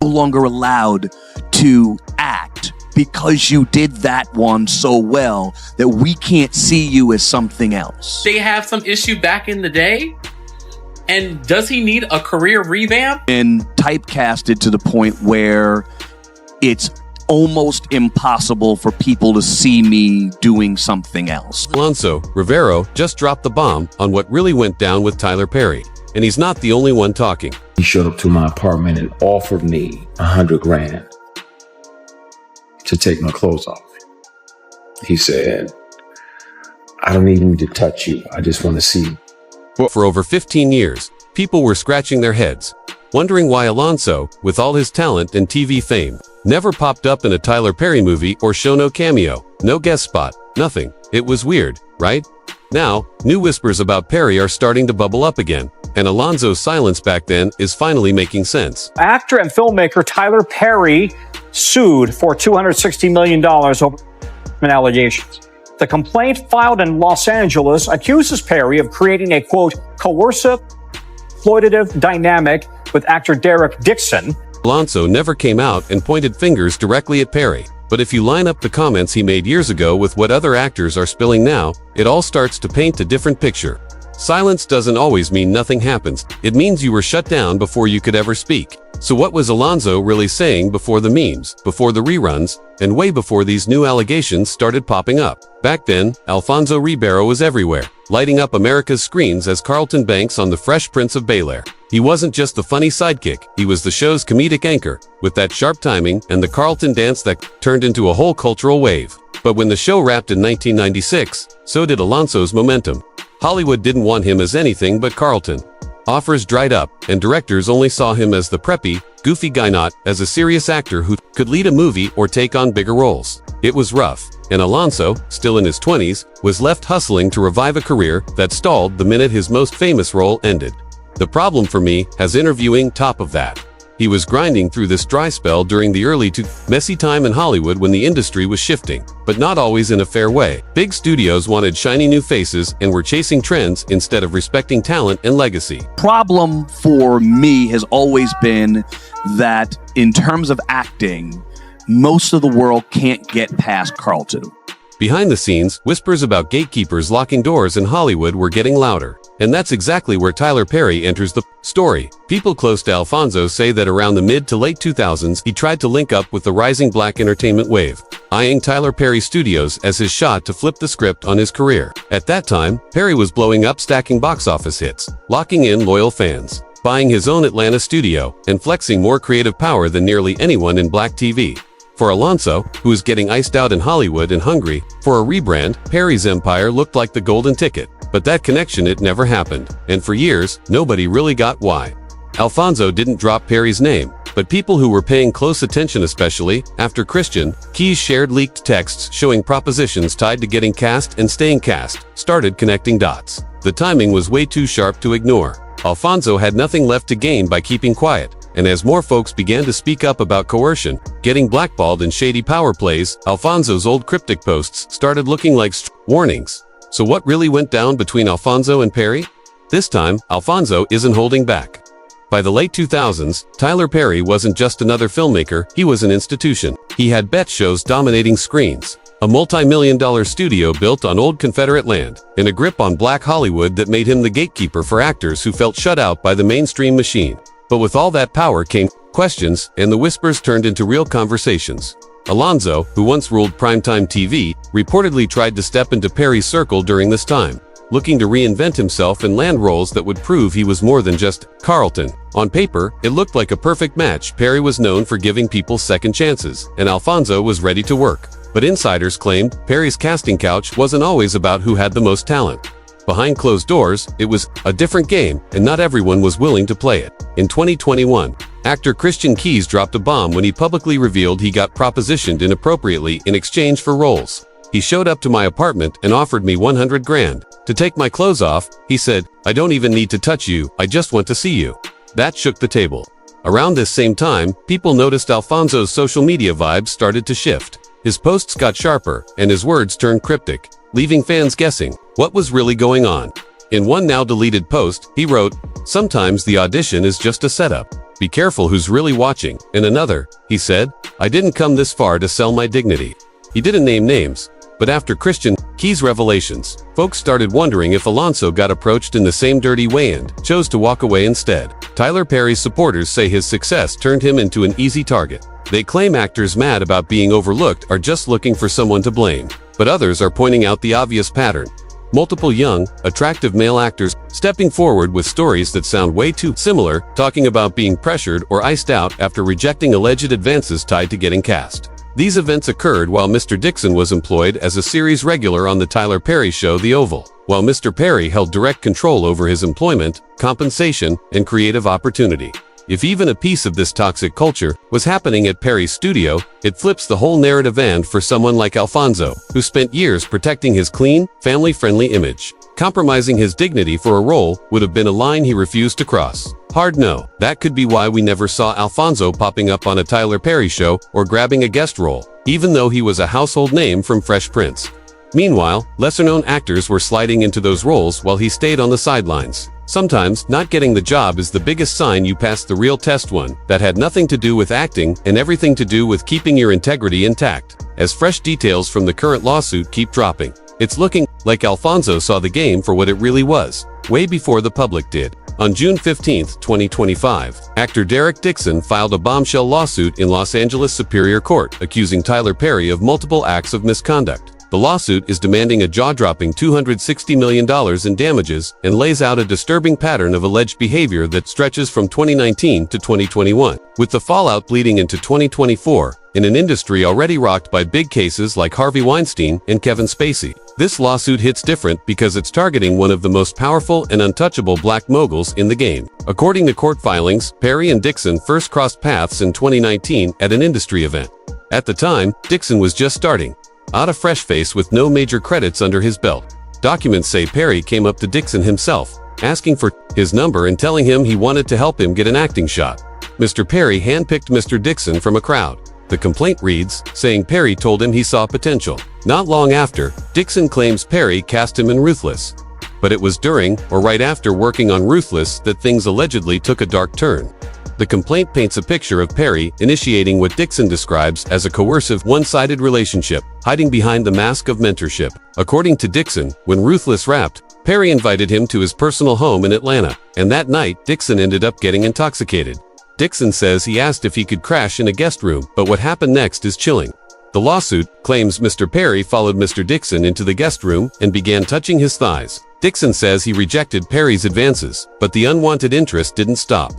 no longer allowed to act because you did that one so well that we can't see you as something else. They have some issue back in the day? And does he need a career revamp? And typecasted to the point where it's almost impossible for people to see me doing something else. Alfonso Ribeiro just dropped the bomb on what really went down with Tyler Perry. And he's not the only one talking. He showed up to my apartment and offered me $100 grand to take my clothes off. He said, I don't even need to touch you. I just want to see you. For over 15 years, people were scratching their heads, wondering why Alfonso, with all his talent and TV fame, never popped up in a Tyler Perry movie or show. No cameo, no guest spot, nothing. It was weird, right? Now, new whispers about Perry are starting to bubble up again, and Alfonso's silence back then is finally making sense. Actor and filmmaker Tyler Perry sued for $260 million over allegations. The complaint filed in Los Angeles accuses Perry of creating a, quote, coercive, exploitative dynamic with actor Derek Dixon. Alfonso never came out and pointed fingers directly at Perry. But if you line up the comments he made years ago with what other actors are spilling now, it all starts to paint a different picture. Silence doesn't always mean nothing happens. It means you were shut down before you could ever speak. So what was Alfonso really saying before the memes, before the reruns, and way before these new allegations started popping up? Back then, Alfonso Ribeiro was everywhere, lighting up America's screens as Carlton Banks on The Fresh Prince of Bel-Air. He wasn't just the funny sidekick, he was the show's comedic anchor, with that sharp timing and the Carlton dance that turned into a whole cultural wave. But when the show wrapped in 1996, so did Alfonso's momentum. Hollywood didn't want him as anything but Carlton. Offers dried up, and directors only saw him as the preppy, goofy guy, not as a serious actor who could lead a movie or take on bigger roles. It was rough, and Alfonso, still in his 20s, was left hustling to revive a career that stalled the minute his most famous role ended. The problem for me has interviewing top of that. He was grinding through this dry spell during the early to messy time in Hollywood when the industry was shifting, but not always in a fair way. Big studios wanted shiny new faces and were chasing trends instead of respecting talent and legacy. Problem for me has always been that in terms of acting, most of the world can't get past Carlton. Behind the scenes, whispers about gatekeepers locking doors in Hollywood were getting louder. And that's exactly where Tyler Perry enters the story. People close to Alfonso say that around the mid to late 2000s, he tried to link up with the rising black entertainment wave, eyeing Tyler Perry Studios as his shot to flip the script on his career. At that time, Perry was blowing up, stacking box office hits, locking in loyal fans, buying his own Atlanta studio, and flexing more creative power than nearly anyone in black TV. For Alfonso, who was getting iced out in Hollywood and hungry for a rebrand, Perry's empire looked like the golden ticket. But that connection, it never happened, and for years, nobody really got why. Alfonso didn't drop Perry's name, but people who were paying close attention, especially after Christian Key's shared leaked texts showing propositions tied to getting cast and staying cast, started connecting dots. The timing was way too sharp to ignore. Alfonso had nothing left to gain by keeping quiet, and as more folks began to speak up about coercion, getting blackballed in shady power plays, Alfonso's old cryptic posts started looking like warnings. So what really went down between Alfonso and Perry? This time, Alfonso isn't holding back. By the late 2000s, Tyler Perry wasn't just another filmmaker, he was an institution. He had bet shows dominating screens, a multi-million-dollar studio built on old Confederate land, and a grip on black Hollywood that made him the gatekeeper for actors who felt shut out by the mainstream machine. But with all that power came questions, and the whispers turned into real conversations. Alfonso, who once ruled primetime TV, reportedly tried to step into Perry's circle during this time, looking to reinvent himself and land roles that would prove he was more than just Carlton. On paper, it looked like a perfect match. Perry was known for giving people second chances, and Alfonso was ready to work. But insiders claimed Perry's casting couch wasn't always about who had the most talent. Behind closed doors, it was a different game, and not everyone was willing to play it. In 2021, actor Christian Key dropped a bomb when he publicly revealed he got propositioned inappropriately in exchange for roles. He showed up to my apartment and offered me $100 grand. To take my clothes off, he said, "I don't even need to touch you, I just want to see you." That shook the table. Around this same time, people noticed Alfonso's social media vibes started to shift. His posts got sharper, and his words turned cryptic, leaving fans guessing what was really going on. In one now deleted post, he wrote, "Sometimes the audition is just a setup. "Be careful who's really watching." In another, he said, "I didn't come this far to sell my dignity." He didn't name names, but after Christian Key's revelations, folks started wondering if Alfonso got approached in the same dirty way and chose to walk away instead. Tyler Perry's supporters say his success turned him into an easy target. They claim actors mad about being overlooked are just looking for someone to blame, but others are pointing out the obvious pattern. Multiple young, attractive male actors stepping forward with stories that sound way too similar, talking about being pressured or iced out after rejecting alleged advances tied to getting cast. These events occurred while Mr. Dixon was employed as a series regular on the Tyler Perry show The Oval, while Mr. Perry held direct control over his employment, compensation, and creative opportunity. If even a piece of this toxic culture was happening at Perry's studio, it flips the whole narrative and for someone like Alfonso, who spent years protecting his clean, family-friendly image. Compromising his dignity for a role would have been a line he refused to cross. Hard no. That could be why we never saw Alfonso popping up on a Tyler Perry show or grabbing a guest role, even though he was a household name from Fresh Prince. Meanwhile, lesser-known actors were sliding into those roles while he stayed on the sidelines. Sometimes, not getting the job is the biggest sign you passed the real test, one that had nothing to do with acting and everything to do with keeping your integrity intact. As fresh details from the current lawsuit keep dropping, it's looking like Alfonso saw the game for what it really was, way before the public did. On June 15, 2025, actor Derek Dixon filed a bombshell lawsuit in Los Angeles Superior Court, accusing Tyler Perry of multiple acts of misconduct. The lawsuit is demanding a jaw-dropping $260 million in damages and lays out a disturbing pattern of alleged behavior that stretches from 2019 to 2021, with the fallout bleeding into 2024, in an industry already rocked by big cases like Harvey Weinstein and Kevin Spacey. This lawsuit hits different because it's targeting one of the most powerful and untouchable black moguls in the game. According to court filings, Perry and Dixon first crossed paths in 2019 at an industry event. At the time, Dixon was just starting out a fresh face with no major credits under his belt. Documents say Perry came up to Dixon himself, asking for his number and telling him he wanted to help him get an acting shot. Mr. Perry handpicked Mr. Dixon from a crowd. The complaint reads, saying Perry told him he saw potential. Not long after, Dixon claims Perry cast him in Ruthless. But it was during or right after working on Ruthless that things allegedly took a dark turn. The complaint paints a picture of Perry initiating what Dixon describes as a coercive, one-sided relationship, hiding behind the mask of mentorship. According to Dixon, when Ruthless wrapped, Perry invited him to his personal home in Atlanta, and that night, Dixon ended up getting intoxicated. Dixon says he asked if he could crash in a guest room, but what happened next is chilling. The lawsuit claims Mr. Perry followed Mr. Dixon into the guest room and began touching his thighs. Dixon says he rejected Perry's advances, but the unwanted interest didn't stop.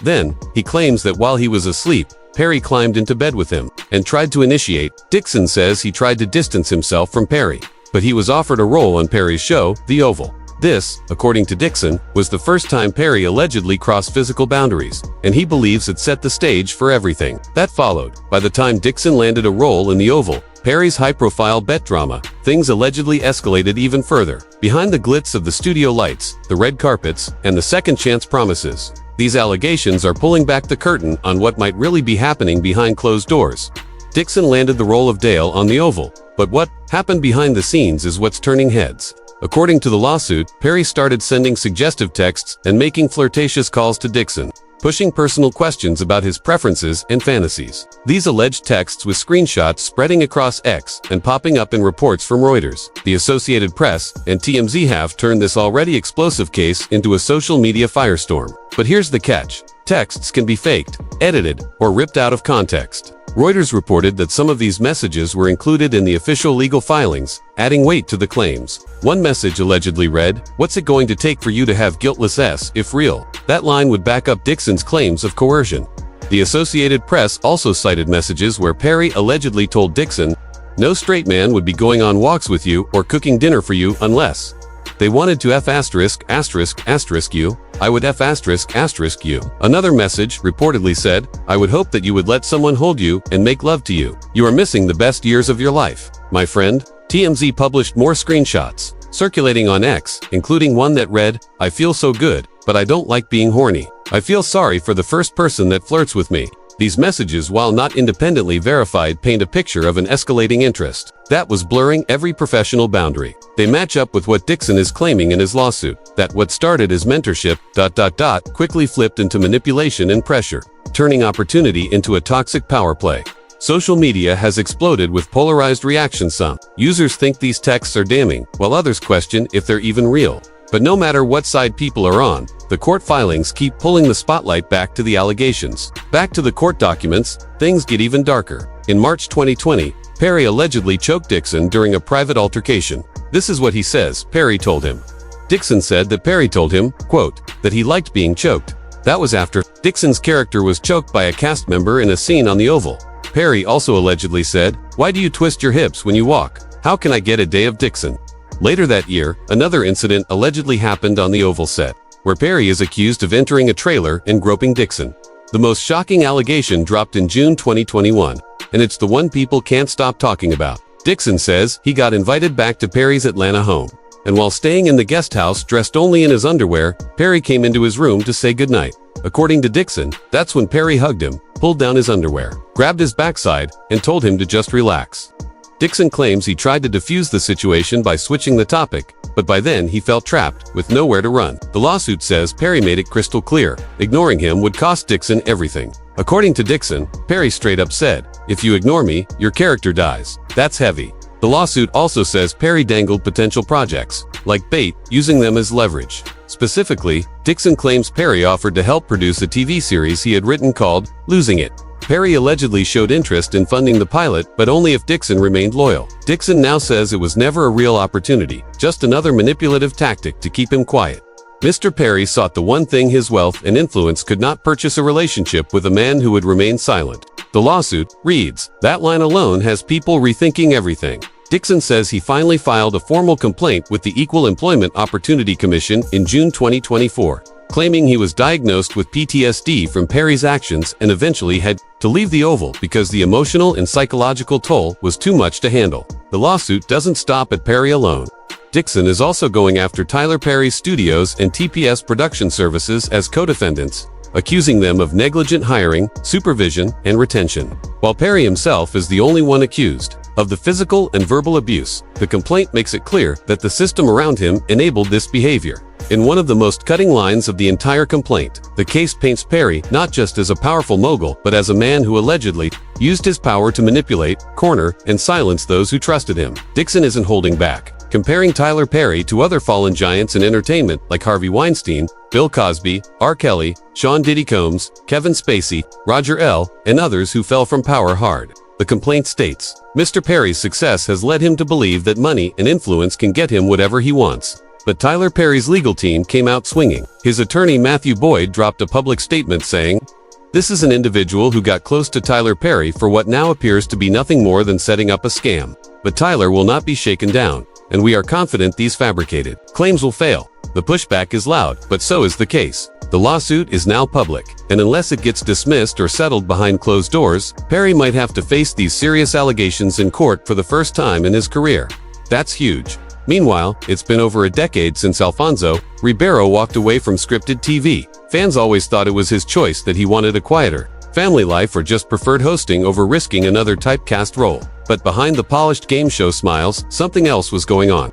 Then, he claims that while he was asleep, Perry climbed into bed with him and tried to initiate. Dixon says he tried to distance himself from Perry, but he was offered a role on Perry's show, The Oval. This, according to Dixon, was the first time Perry allegedly crossed physical boundaries, and he believes it set the stage for everything that followed. By the time Dixon landed a role in The Oval, Perry's high-profile bet drama, things allegedly escalated even further. Behind the glitz of the studio lights, the red carpets, and the second chance promises, these allegations are pulling back the curtain on what might really be happening behind closed doors. Dixon landed the role of Dale on The Oval, but what happened behind the scenes is what's turning heads. According to the lawsuit, Perry started sending suggestive texts and making flirtatious calls to Dixon, pushing personal questions about his preferences and fantasies. These alleged texts with screenshots spreading across X and popping up in reports from Reuters, the Associated Press, and TMZ have turned this already explosive case into a social media firestorm. But here's the catch. Texts can be faked, edited, or ripped out of context. Reuters reported that some of these messages were included in the official legal filings, adding weight to the claims. One message allegedly read, "What's it going to take for you to have guiltless S if real?" That line would back up Dixon's claims of coercion. The Associated Press also cited messages where Perry allegedly told Dixon, "No straight man would be going on walks with you or cooking dinner for you unless they wanted to F*** you, I would F*** you." Another message reportedly said, "I would hope that you would let someone hold you and make love to you. You are missing the best years of your life, my friend." TMZ published more screenshots, circulating on X, including one that read, "I feel so good, but I don't like being horny. I feel sorry for the first person that flirts with me." These messages, while not independently verified, paint a picture of an escalating interest that was blurring every professional boundary. They match up with what Dixon is claiming in his lawsuit, that what started as mentorship, quickly flipped into manipulation and pressure, turning opportunity into a toxic power play. Social media has exploded with polarized reactions. Some users think these texts are damning, while others question if they're even real. But no matter what side people are on, the court filings keep pulling the spotlight back to the allegations. Back to the court documents, things get even darker. In March 2020, Perry allegedly choked Dixon during a private altercation. This is what he says Perry told him. Dixon said that Perry told him, quote, that he liked being choked. That was after Dixon's character was choked by a cast member in a scene on the Oval. Perry also allegedly said, "Why do you twist your hips when you walk? How can I get a day of Dixon?" Later that year, another incident allegedly happened on the Oval set, where Perry is accused of entering a trailer and groping Dixon. The most shocking allegation dropped in June 2021, and it's the one people can't stop talking about. Dixon says he got invited back to Perry's Atlanta home, and while staying in the guest house dressed only in his underwear, Perry came into his room to say goodnight. According to Dixon, that's when Perry hugged him, pulled down his underwear, grabbed his backside, and told him to just relax. Dixon claims he tried to defuse the situation by switching the topic, but by then he felt trapped, with nowhere to run. The lawsuit says Perry made it crystal clear, ignoring him would cost Dixon everything. According to Dixon, Perry straight up said, "If you ignore me, your character dies." That's heavy. The lawsuit also says Perry dangled potential projects, like bait, using them as leverage. Specifically, Dixon claims Perry offered to help produce a TV series he had written called Losing It. Perry allegedly showed interest in funding the pilot, but only if Dixon remained loyal. Dixon now says it was never a real opportunity, just another manipulative tactic to keep him quiet. Mr. Perry sought the one thing his wealth and influence could not purchase: a relationship with a man who would remain silent. The lawsuit reads, that line alone has people rethinking everything. Dixon says he finally filed a formal complaint with the Equal Employment Opportunity Commission in June 2024. Claiming he was diagnosed with PTSD from Perry's actions and eventually had to leave the Oval because the emotional and psychological toll was too much to handle. The lawsuit doesn't stop at Perry alone. Dixon is also going after Tyler Perry's studios and TPS Production Services as co-defendants, accusing them of negligent hiring, supervision, and retention. While Perry himself is the only one accused of the physical and verbal abuse, the complaint makes it clear that the system around him enabled this behavior. In one of the most cutting lines of the entire complaint, the case paints Perry not just as a powerful mogul, but as a man who allegedly used his power to manipulate, corner, and silence those who trusted him. Dixon isn't holding back, comparing Tyler Perry to other fallen giants in entertainment like Harvey Weinstein, Bill Cosby, R. Kelly, Sean Diddy Combs, Kevin Spacey, Roger L., and others who fell from power hard. The complaint states, Mr. Perry's success has led him to believe that money and influence can get him whatever he wants. But Tyler Perry's legal team came out swinging. His attorney Matthew Boyd dropped a public statement saying, "This is an individual who got close to Tyler Perry for what now appears to be nothing more than setting up a scam. But Tyler will not be shaken down, and we are confident these fabricated claims will fail." The pushback is loud, but so is the case. The lawsuit is now public, and unless it gets dismissed or settled behind closed doors, Perry might have to face these serious allegations in court for the first time in his career. That's huge. Meanwhile, it's been over a decade since Alfonso Ribeiro walked away from scripted TV. Fans always thought it was his choice, that he wanted a quieter family life or just preferred hosting over risking another typecast role. But behind the polished game show smiles, something else was going on.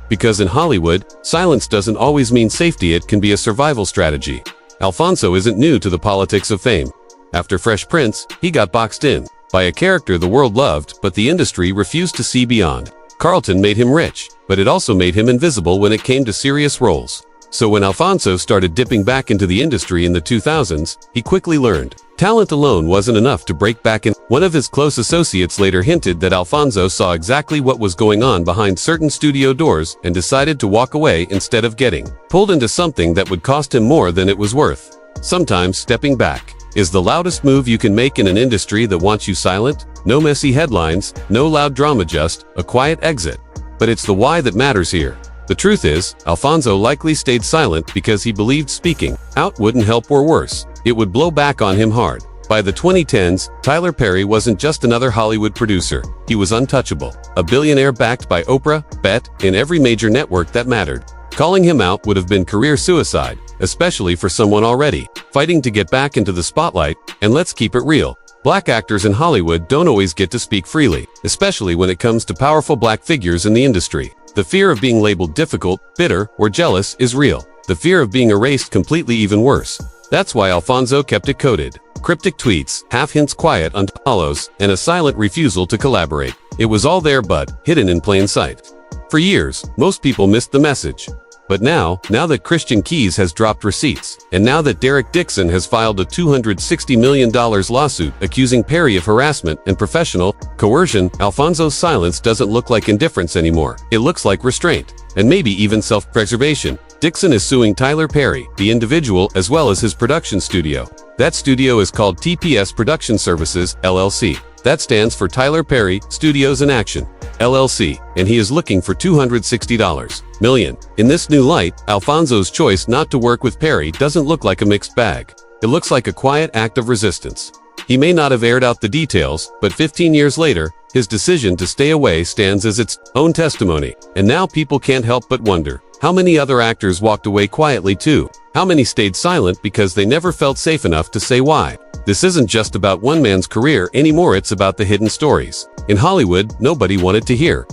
Because in Hollywood, silence doesn't always mean safety, it can be a survival strategy. Alfonso isn't new to the politics of fame. After Fresh Prince, he got boxed in by a character the world loved, but the industry refused to see beyond. Carlton made him rich, but it also made him invisible when it came to serious roles. So when Alfonso started dipping back into the industry in the 2000s, he quickly learned talent alone wasn't enough to break back in. One of his close associates later hinted that Alfonso saw exactly what was going on behind certain studio doors and decided to walk away instead of getting pulled into something that would cost him more than it was worth. Sometimes stepping back is the loudest move you can make in an industry that wants you silent. No messy headlines, no loud drama, just a quiet exit. But it's the why that matters here. The truth is, Alfonso likely stayed silent because he believed speaking out wouldn't help, or worse, it would blow back on him hard. By the 2010s, Tyler Perry wasn't just another Hollywood producer. He was untouchable. A billionaire backed by Oprah, Bet, in every major network that mattered. Calling him out would have been career suicide. especially for someone already fighting to get back into the spotlight. And let's keep it real. Black actors in Hollywood don't always get to speak freely, especially when it comes to powerful black figures in the industry. The fear of being labeled difficult, bitter, or jealous is real. The fear of being erased completely even worse. That's why Alfonso kept it coded. Cryptic tweets, half hints quiet unfollows, and a silent refusal to collaborate. It was all there but hidden in plain sight. For years, most people missed the message. But now that Christian Keys has dropped receipts, and now that Derek Dixon has filed a $260 million lawsuit accusing Perry of harassment and professional coercion, Alfonso's silence doesn't look like indifference anymore. It looks like restraint, and maybe even self-preservation. Dixon is suing Tyler Perry, the individual, as well as his production studio. That studio is called TPS Production Services, LLC. That stands for Tyler Perry Studios in Action, LLC, and he is looking for $260 million. In this new light, Alfonso's choice not to work with Perry doesn't look like a mixed bag. It looks like a quiet act of resistance. He may not have aired out the details, but 15 years later, his decision to stay away stands as its own testimony. And now people can't help but wonder, how many other actors walked away quietly too? How many stayed silent because they never felt safe enough to say why? This isn't just about one man's career anymore, it's about the hidden stories in Hollywood nobody wanted to hear.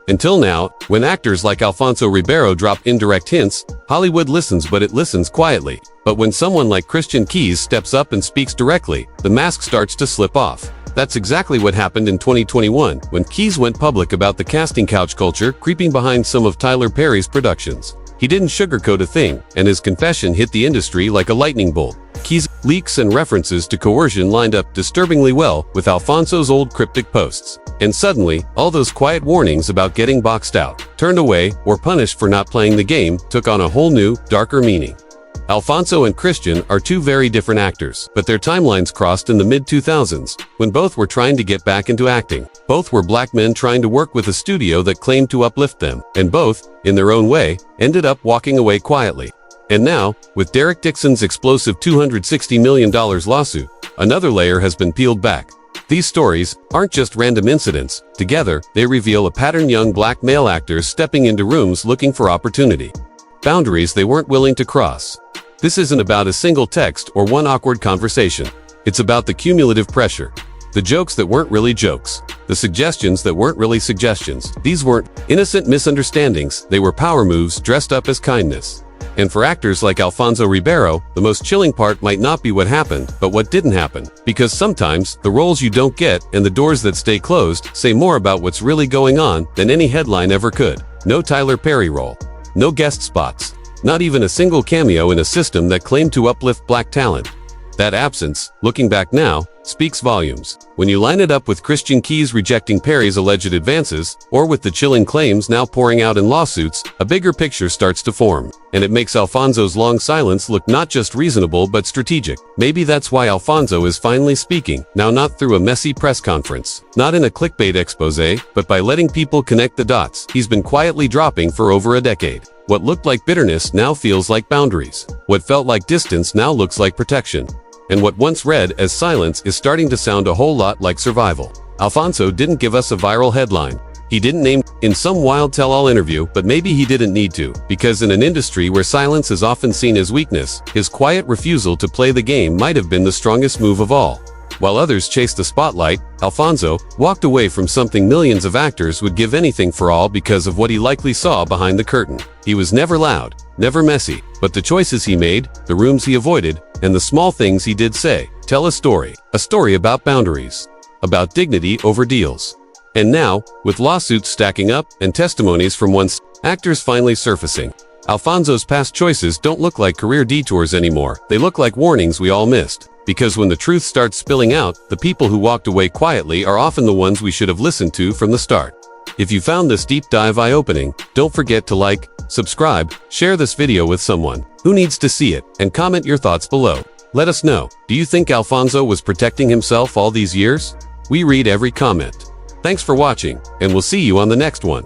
Until now, when actors like Alfonso Ribeiro drop indirect hints, Hollywood listens, but it listens quietly. But when someone like Christian Keys steps up and speaks directly, the mask starts to slip off. That's exactly what happened in 2021, when Keys went public about the casting couch culture creeping behind some of Tyler Perry's productions. He didn't sugarcoat a thing, and his confession hit the industry like a lightning bolt. Keys' leaks and references to coercion lined up disturbingly well with Alfonso's old cryptic posts. And suddenly, all those quiet warnings about getting boxed out, turned away, or punished for not playing the game took on a whole new, darker meaning. Alfonso and Christian are two very different actors, but their timelines crossed in the mid-2000s, when both were trying to get back into acting. Both were black men trying to work with a studio that claimed to uplift them, and both, in their own way, ended up walking away quietly. And now, with Derek Dixon's explosive $260 million lawsuit, another layer has been peeled back. These stories aren't just random incidents. Together, they reveal a pattern: young black male actors stepping into rooms looking for opportunity. Boundaries they weren't willing to cross. This isn't about a single text or one awkward conversation. It's about the cumulative pressure. The jokes that weren't really jokes. The suggestions that weren't really suggestions. These weren't innocent misunderstandings, they were power moves dressed up as kindness. And for actors like Alfonso Ribeiro, the most chilling part might not be what happened, but what didn't happen. Because sometimes, the roles you don't get and the doors that stay closed say more about what's really going on than any headline ever could. No Tyler Perry role. No guest spots. Not even a single cameo in a system that claimed to uplift black talent. That absence, looking back now, speaks volumes. When you line it up with Christian Keys rejecting Perry's alleged advances, or with the chilling claims now pouring out in lawsuits, a bigger picture starts to form. And it makes Alfonso's long silence look not just reasonable but strategic. Maybe that's why Alfonso is finally speaking, now not through a messy press conference, not in a clickbait expose, but by letting people connect the dots he's been quietly dropping for over a decade. What looked like bitterness now feels like boundaries. What felt like distance now looks like protection. And what once read as silence is starting to sound a whole lot like survival. Alfonso didn't give us a viral headline. He didn't name in some wild tell-all interview, but maybe he didn't need to, because in an industry where silence is often seen as weakness, his quiet refusal to play the game might have been the strongest move of all. While others chased the spotlight, Alfonso walked away from something millions of actors would give anything for all because of what he likely saw behind the curtain. He was never loud, never messy, but the choices he made, the rooms he avoided, and the small things he did say, tell a story about boundaries, about dignity over deals. And now, with lawsuits stacking up and testimonies from once actors finally surfacing, Alfonso's past choices don't look like career detours anymore. They look like warnings we all missed. Because when the truth starts spilling out, the people who walked away quietly are often the ones we should have listened to from the start. If you found this deep dive eye-opening, don't forget to like, subscribe, share this video with someone who needs to see it, and comment your thoughts below. Let us know, do you think Alfonso was protecting himself all these years? We read every comment. Thanks for watching, and we'll see you on the next one.